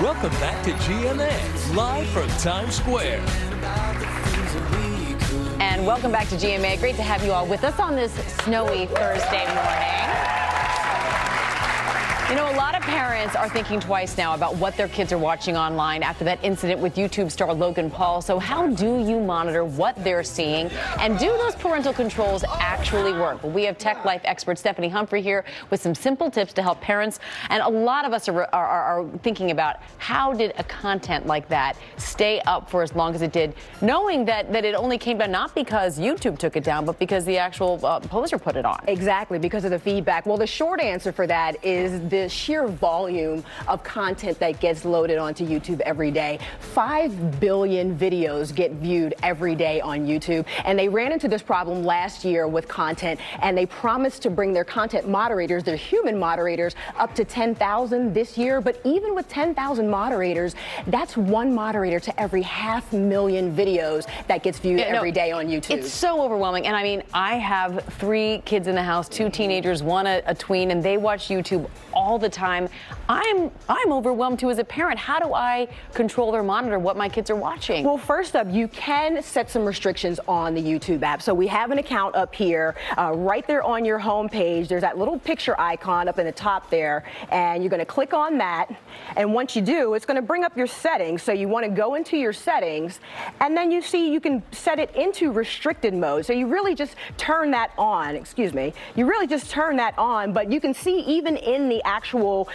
Welcome back to GMA, live from Times Square. And welcome back to GMA. Great to have you all with us on this snowy Thursday morning. You know, a lot of parents are thinking twice now about what their kids are watching online after that incident with YouTube star Logan Paul. So how do you monitor what they're seeing? And do those parental controls actually work? Well, we have Tech Life expert Stephanie Humphrey here with some simple tips to help parents. And a lot of us are thinking about how did a content like that stay up for as long as it did, knowing that it only came down not because YouTube took it down, but because the actual poster put it on. Exactly, because of the feedback. Well, the short answer for that is the sheer volume of content that gets loaded onto YouTube every day. 5 billion videos get viewed every day on YouTube, and they ran into this problem last year with content, and they promised to bring their content moderators, their human moderators, up to 10,000 this year. But even with 10,000 moderators, that's one moderator to every 500,000 videos that gets viewed every day on YouTube. It's so overwhelming. And I mean, I have 3 kids in the house, 2 teenagers, 1 a tween, and they watch YouTube all the time. I'm overwhelmed too as a parent. How do I control or monitor what my kids are watching? Well, first up, you can set some restrictions on the YouTube app. So we have an account up here, right there on your home page. There's that little picture icon up in the top there, and you're going to click on that. And once you do, it's going to bring up your settings. So you want to go into your settings, and then you see you can set it into restricted mode. So you really just turn that on. Excuse me. You really just turn that on, but you can see even in the actual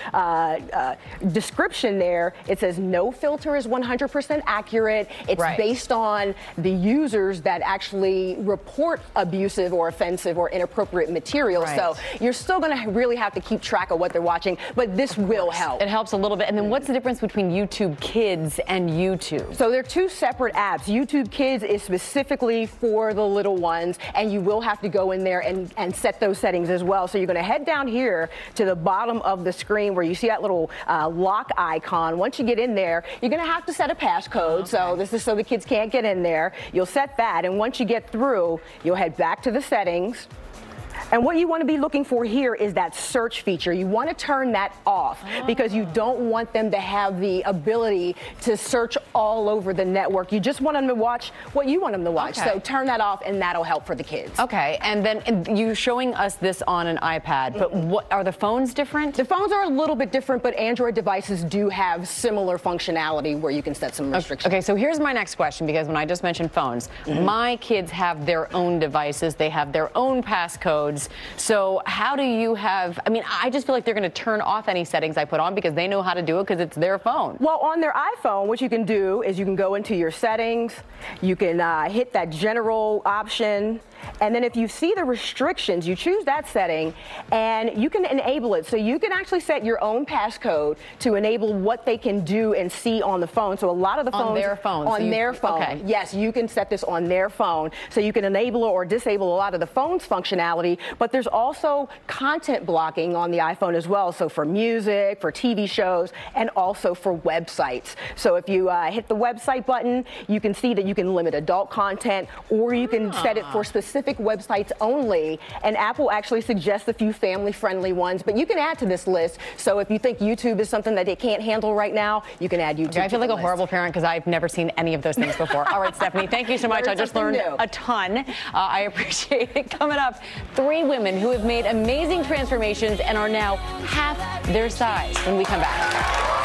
description there, it says no filter is 100% accurate. It's based on the users that actually report abusive or offensive or inappropriate material. So you're still going to really have to keep track of what they're watching, but this will help. It helps a little bit. And then what's the difference between YouTube Kids and YouTube? So they're 2 separate apps. YouTube Kids is specifically for the little ones, and you will have to go in there and set those settings as well. So you're going to head down here to the bottom of the screen where you see that little lock icon. Once you get in there, you're going to have to set a passcode. So this is so the kids can't get in there. You'll set that, and once you get through, you'll head back to the settings. And what you want to be looking for here is that search feature. You want to turn that off because you don't want them to have the ability to search all over the network. You just want them to watch what you want them to watch. So turn that off, and that'll help for the kids. Okay, and then you're showing us this on an iPad, but what are the phones different? The phones are a little bit different, but Android devices do have similar functionality where you can set some restrictions. Okay, so here's my next question, because when I just mentioned phones, my kids have their own devices, they have their own passcodes. So how do you have, I mean, I just feel like they're going to turn off any settings I put on because they know how to do it because it's their phone. Well, on their iPhone, what you can do is you can go into your settings, you can hit that general option, and then if you see the restrictions, you choose that setting, and you can enable it. So you can actually set your own passcode to enable what they can do and see on the phone. So a lot of the phones... On their phone. On their phone. Yes, you can set this on their phone. So you can enable or disable a lot of the phone's functionality, but there's also content blocking on the iPhone as well. So for music, for TV shows, and also for websites. So if you hit the website button, you can see that you can limit adult content, or you can set it for specific websites only, and Apple actually suggests a few family-friendly ones, but you can add to this list. So if you think YouTube is something that they can't handle right now, you can add YouTube. Okay, I feel like a horrible parent because I've never seen any of those things before. All right, Stephanie, thank you so much. I just learned a ton. I appreciate it. Coming up, 3 women who have made amazing transformations and are now half their size when we come back.